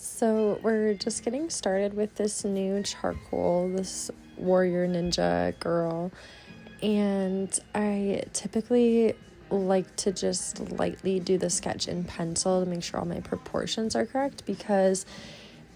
So we're just getting started with this new charcoal, this warrior ninja girl, and I typically like to just lightly do the sketch in pencil to make sure all my proportions are correct, because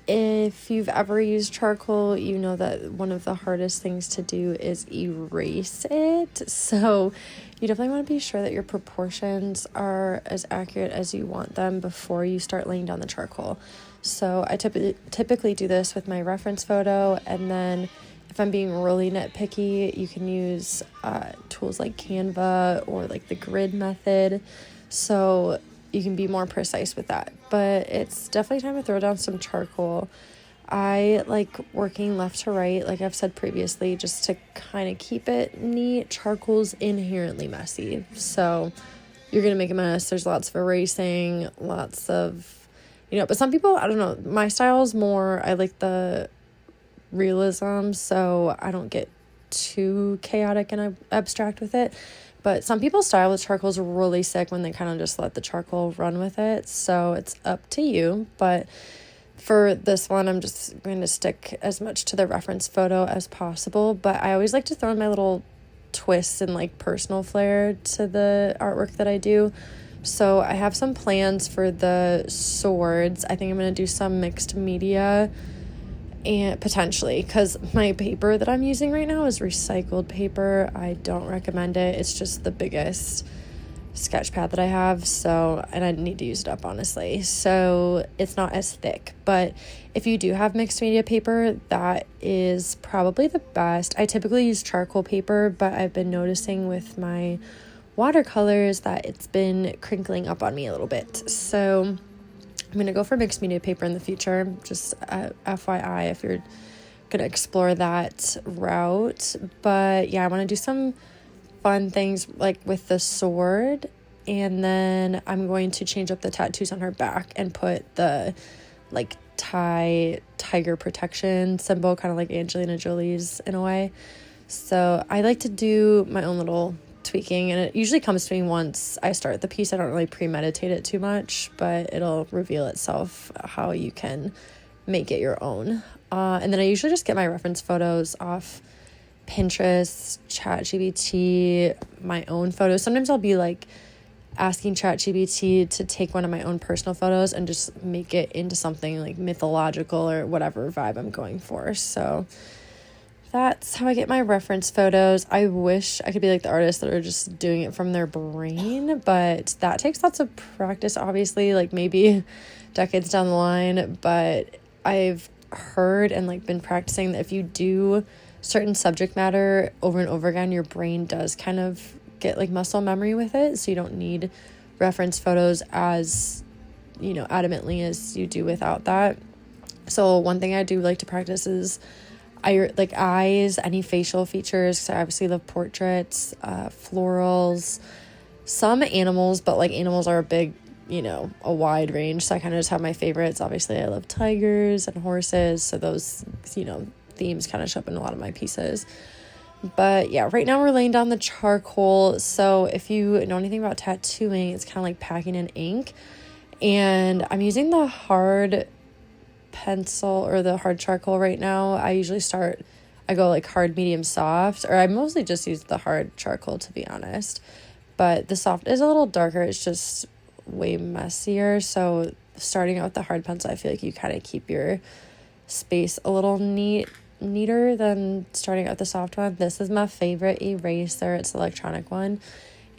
if you've ever used charcoal, you know that one of the hardest things to do is erase it. So you definitely want to be sure that your proportions are as accurate as you want them before you start laying down the charcoal. So I typically do this with my reference photo, and then if I'm being really nitpicky, you can use tools like Canva or like the grid method. So you can be more precise with that. But it's definitely time to throw down some charcoal. I like working left to right, like I've said previously, just to kind of keep it neat. Charcoal's inherently messy, so you're gonna make a mess. There's lots of erasing, lots of, but some people, I don't know, my style is more, I like the realism, so I don't get too chaotic and abstract with it. But some people's style with charcoal is really sick when they kind of just let the charcoal run with it. So it's up to you. But for this one, I'm just going to stick as much to the reference photo as possible. But I always like to throw in my little twists and like personal flair to the artwork that I do. So I have some plans for the swords. I think I'm going to do some mixed media, and potentially, because my paper that I'm using right now is recycled paper. I don't recommend it. It's just the biggest sketch pad that I have, and I need to use it up, honestly. So it's not as thick. But if you do have mixed media paper, that is probably the best. I typically use charcoal paper, but I've been noticing with my watercolors that it's been crinkling up on me a little bit. So I'm going to go for mixed media paper in the future, just FYI if you're going to explore that route. But yeah, I want to do some fun things like with the sword, and then I'm going to change up the tattoos on her back and put the like tiger protection symbol, kind of like Angelina Jolie's in a way. So I like to do my own little tweaking, and it usually comes to me once I start the piece. I don't really premeditate it too much, but it'll reveal itself how you can make it your own. And then I usually just get my reference photos off Pinterest, ChatGPT, my own photos. Sometimes I'll be like asking ChatGPT to take one of my own personal photos and just make it into something like mythological or whatever vibe I'm going for. So that's how I get my reference photos. I wish I could be like the artists that are just doing it from their brain, but that takes lots of practice, obviously, like maybe decades down the line. But I've heard and like been practicing that if you do certain subject matter over and over again, your brain does kind of get like muscle memory with it. So you don't need reference photos as, adamantly as you do without that. So one thing I do like to practice is I like eyes, any facial features, because I obviously love portraits, florals, some animals, but like animals are a big, a wide range. So I kind of just have my favorites. Obviously, I love tigers and horses. So those, themes kind of show up in a lot of my pieces. But yeah, right now we're laying down the charcoal. So if you know anything about tattooing, it's kind of like packing in ink. And I'm using the hard pencil or the hard charcoal right now. I go like hard, medium, soft, or I mostly just use the hard charcoal, to be honest. But the soft is a little darker. It's just way messier. So starting out with the hard pencil, I feel like you kind of keep your space a little neater than starting out with the soft one. This is my favorite eraser. It's the electronic one,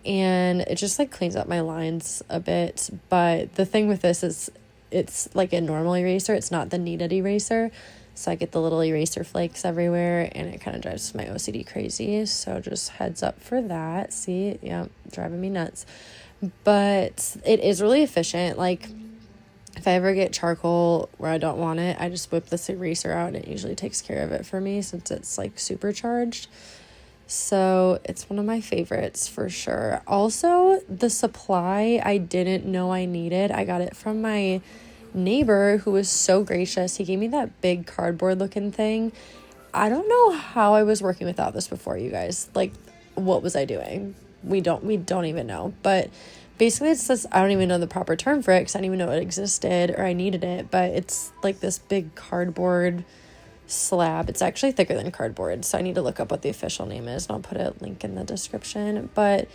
and it just like cleans up my lines a bit. But the thing with this is it's like a normal eraser. It's not the kneaded eraser. So I get the little eraser flakes everywhere, and it kind of drives my OCD crazy. So just heads up for that. See, yeah, driving me nuts. But it is really efficient. Like if I ever get charcoal where I don't want it, I just whip this eraser out, and it usually takes care of it for me since it's like supercharged. So it's one of my favorites for sure. Also, the supply I didn't know I needed. I got it from my neighbor, who was so gracious. He gave me that big cardboard looking thing. I don't know how I was working without this before, you guys. Like, what was I doing? We don't even know. But basically it's this, I don't even know the proper term for it because I didn't even know it existed or I needed it, but it's like this big cardboard slab. It's actually thicker than cardboard, so I need to look up what the official name is, and I'll put a link in the description. But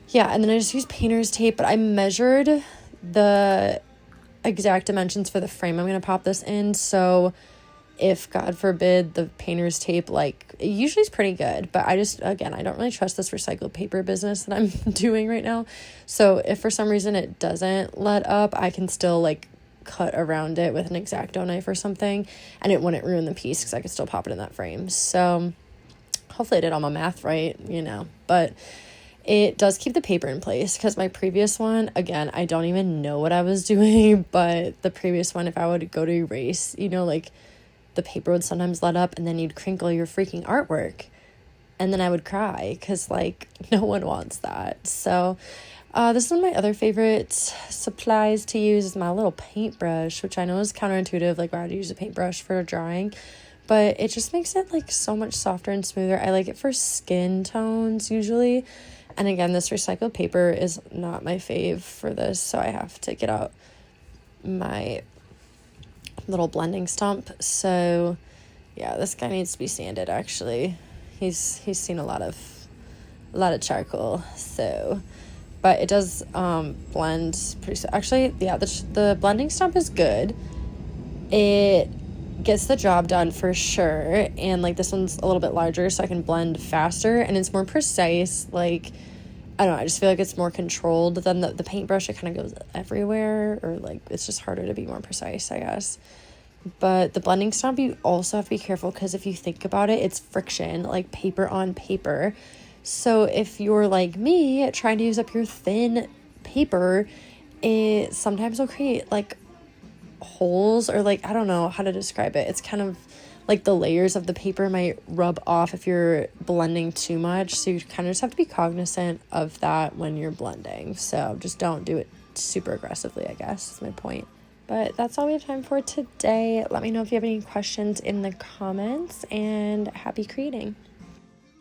yeah, and then I just use painter's tape, but I measured the exact dimensions for the frame I'm going to pop this in, so if God forbid the painter's tape, like, it usually is pretty good, but I just, again, I don't really trust this recycled paper business that I'm doing right now. So if for some reason it doesn't let up, I can still like cut around it with an X-Acto knife or something, and it wouldn't ruin the piece because I could still pop it in that frame. So hopefully I did all my math right, you know, but it does keep the paper in place because my previous one, again, I don't even know what I was doing, but the previous one, if I would go to erase, you know, like, the paper would sometimes let up and then you'd crinkle your freaking artwork, and then I would cry because, like, no one wants that. So this is one of my other favorite supplies to use is my little paintbrush, which I know is counterintuitive, like, why would you use a paintbrush for drawing? But it just makes it, like, so much softer and smoother. I like it for skin tones usually. And again, this recycled paper is not my fave for this, so I have to get out my little blending stump. So yeah, this guy needs to be sanded actually. He's seen a lot of charcoal, so, but it does blend pretty actually. Yeah, the blending stump is good. It gets the job done for sure, and like this one's a little bit larger so I can blend faster and it's more precise. Like, I don't know, I just feel like it's more controlled than the paintbrush. It kind of goes everywhere, or like it's just harder to be more precise, I guess. But the blending stump, you also have to be careful because if you think about it, it's friction, like paper on paper. So if you're like me trying to use up your thin paper, it sometimes will create like holes, or like, I don't know how to describe it. It's kind of like the layers of the paper might rub off if you're blending too much. So you kind of just have to be cognizant of that when you're blending. So just don't do it super aggressively, I guess is my point. But that's all we have time for today. Let me know if you have any questions in the comments, and happy creating.